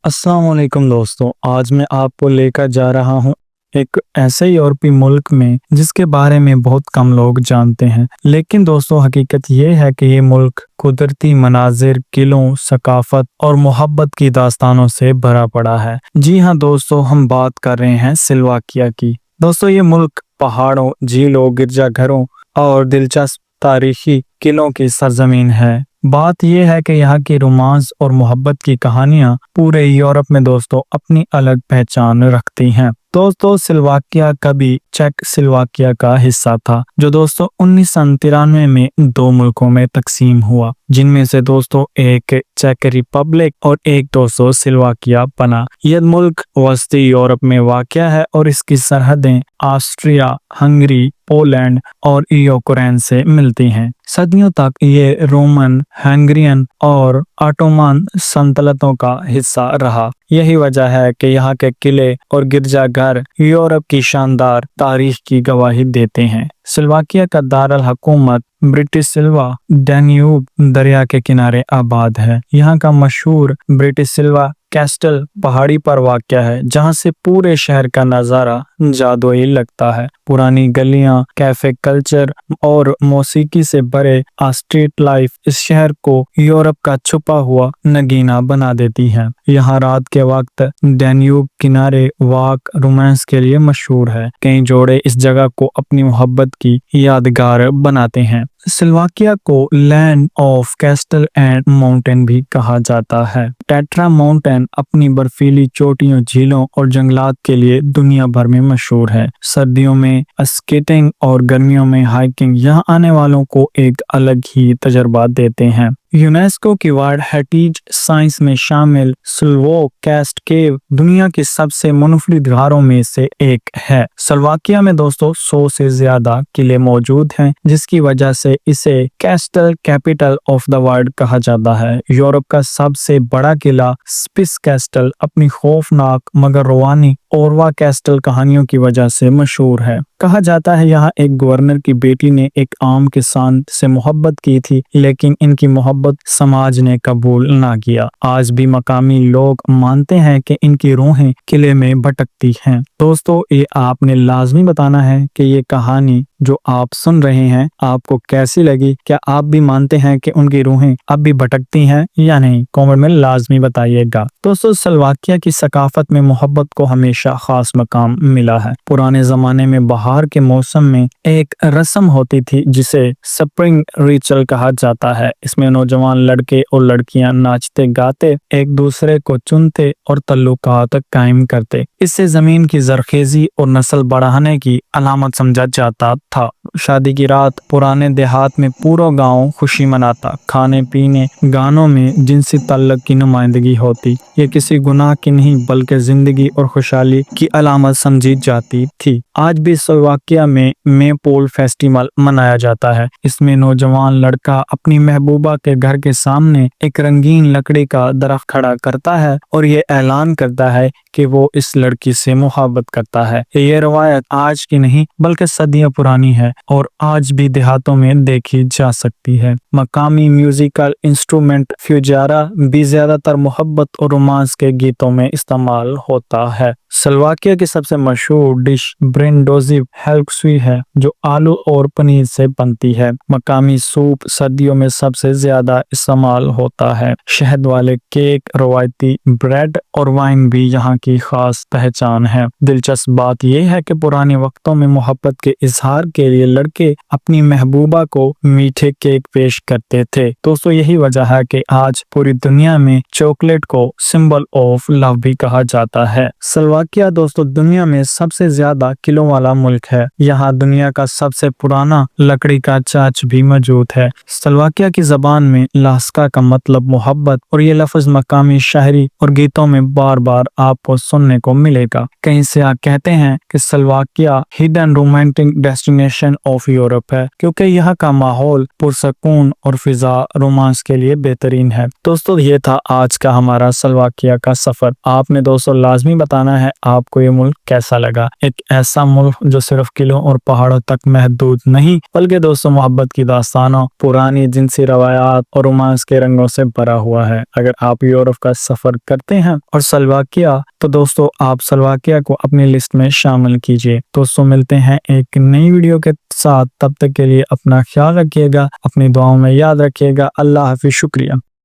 अस्सलाम वालेकुम दोस्तों, आज मैं आपको लेकर जा रहा हूँ एक ऐसे यूरोपीय मुल्क में जिसके बारे में बहुत कम लोग जानते हैं। लेकिन दोस्तों हकीकत ये है कि ये मुल्क कुदरती मनाजिर, किलों, सकाफत और मोहब्बत की दास्तानों से भरा पड़ा है। जी हाँ दोस्तों, हम बात कर रहे हैं स्लोवाकिया की। दोस्तों ये मुल्क पहाड़ों, झीलों, गिरजाघरों और दिलचस्प तारीखी किलों की सरजमीन है। बात यह है कि यहाँ की रोमांस और मोहब्बत की कहानियां पूरे यूरोप में दोस्तों अपनी अलग पहचान रखती हैं। दोस्तों स्लोवाकिया कभी चेक स्लोवाकिया का हिस्सा था, जो दोस्तों 1993 में दो मुल्कों में तकसीम हुआ, जिनमें से दोस्तों एक चेक रिपब्लिक और एक दोस्तों स्लोवाकिया बना। यह मुल्क वस्ती यूरोप में वाक़या है और इसकी सरहदें ऑस्ट्रिया, हंगरी, पोलैंड और यूक्रेन से मिलती हैं। सदियों तक ये रोमन, हंगरियन और ऑटोमन सल्तनतों का हिस्सा रहा। यही वजह है कि यहाँ के किले और गिरजाघर यूरोप की शानदार तारीख की गवाही देते हैं। स्लोवाकिया का दारुल हुकूमत ब्रिटिस्लावा डैन्यूब दरिया के किनारे आबाद है। यहाँ का मशहूर ब्रिटिस्लावा कैस्टल पहाड़ी पर वाक़या है, जहाँ से पूरे शहर का नज़ारा जादुई लगता है। पुरानी गलियां, कैफे कल्चर और मौसीकी से भरे स्ट्रीट लाइफ इस शहर को यूरोप का छुपा हुआ नगीना बना देती है। यहाँ रात के वक्त डैन्यूब किनारे वॉक रोमांस के लिए मशहूर है। कई जोड़े इस जगह को अपनी मोहब्बत की यादगार बनाते हैं। स्लोवाकिया को land of castle and mountain भी कहा जाता है। टेट्रा माउंटेन अपनी बर्फीली चोटियों, झीलों और जंगलात के लिए दुनिया भर में मशहूर है। सर्दियों में स्केटिंग और गर्मियों में हाइकिंग यहाँ आने वालों को एक अलग ही तजर्बा देते हैं। यूनेस्को की वर्ल्ड हेरिटेज साइंस में शामिल स्लोवोक कैस्ट केव दुनिया की सबसे मुनफरिद घरों में से एक है। स्लोवाकिया में दोस्तों 100 से ज्यादा किले मौजूद हैं, जिसकी वजह से इसे castle capital of the world कहा जाता है। यूरोप का सबसे बड़ा किला स्पिस कैस्टल अपनी खौफनाक मगर रूहानी ओरवा कैस्टल कहानियों की वजह से मशहूर है। कहा जाता है यहाँ एक गवर्नर की बेटी ने एक आम किसान से मोहब्बत की थी, लेकिन इनकी मोहब्बत समाज ने कबूल ना किया। आज भी मकामी लोग मानते हैं कि इनकी रूहें किले में भटकती हैं। दोस्तों ये आपने लाजमी बताना है कि ये कहानी जो आप सुन रहे हैं आपको कैसी लगी। क्या आप भी मानते हैं कि उनकी रूहें अब भी भटकती हैं या नहीं? कमेंट में लाजमी बताइएगा। दोस्तों स्लोवाकिया की सकाफत में मोहब्बत को हमेशा खास मकाम मिला है। पुराने जमाने में बहार के मौसम में एक रस्म होती थी जिसे स्प्रिंग रिचुअल कहा जाता है। इसमें नौजवान लड़के और लड़कियां नाचते गाते एक दूसरे को चुनते और तल्लुकात कायम करते। इससे जमीन की जरखेजी और नस्ल बढ़ाने की अलामत समझा जाता था। शादी की रात पुराने देहात में पूरा गांव खुशी मनाता। खाने पीने, गानों में जिनसी ताल्लुक की नुमाइंदगी होती। ये किसी गुनाह की नहीं बल्कि जिंदगी और खुशहाली की अलामत समझी जाती थी। आज भी स्लोवाकिया में मेपोल फेस्टिवल मनाया जाता है। इसमें नौजवान लड़का अपनी महबूबा के घर के सामने एक रंगीन लकड़ी का दरख्त खड़ा करता है और ये ऐलान करता है कि वो इस लड़की से मोहब्बत करता है। ये रवायत आज की नहीं बल्कि सदियों पुरानी है और आज भी देहातों में देखी जा सकती है। मकामी म्यूजिकल इंस्ट्रूमेंट फ्यूजारा भी ज्यादातर मोहब्बत और रोमांस के गीतों में इस्तेमाल होता है। स्लोवाकिया की सबसे मशहूर डिश ब्रेंडोजिव हेल्क्सवी है, जो आलू और पनीर से बनती है। मकामी सूप सर्दियों में सबसे ज्यादा इस्तेमाल होता है। शहद वाले केक, रवायती ब्रेड और वाइन भी यहाँ की खास पहचान है। दिलचस्प बात यह है कि पुराने वक्तों में मोहब्बत के इजहार के लिए लड़के अपनी महबूबा को मीठे केक पेश करते थे। दोस्तों यही वजह है कि आज पूरी दुनिया में चॉकलेट को सिंबल ऑफ लव भी कहा जाता है। स्लोवाकिया दोस्तों दुनिया में सबसे ज्यादा किलों वाला मुल्क है। यहाँ दुनिया का सबसे पुराना लकड़ी का चर्च भी मौजूद है। स्लोवाकिया की जबान में लास्का का मतलब मोहब्बत और ये लफ्ज मकामी शायरी और गीतों में बार बार आपको सुनने को मिलेगा। कहीं से आप कहते हैं कि Slovakia hidden romantic destination of Europe है, क्योंकि यहाँ का माहौल पुरसकून और फिजा रोमांस के लिए बेहतरीन है। दोस्तों ये था आज का हमारा स्लोवाकिया का सफर। आपने दोस्तों लाजमी बताना है آپ کو یہ ملک کیسا لگا۔ ایک ایسا ملک جو صرف قلعوں اور پہاڑوں تک محدود نہیں بلکہ دوستوں محبت کی داستانوں، پرانی جنسی روایات اور رومانس کے رنگوں سے بھرا ہوا ہے۔ اگر آپ یورپ کا سفر کرتے ہیں اور سلوواکیہ، تو دوستوں آپ سلوواکیہ کو اپنی لسٹ میں شامل کیجئے۔ دوستوں ملتے ہیں ایک نئی ویڈیو کے ساتھ، تب تک کے لیے اپنا خیال رکھیے گا، اپنی دعاؤں میں یاد رکھیے گا۔ اللہ حافظ، شکریہ۔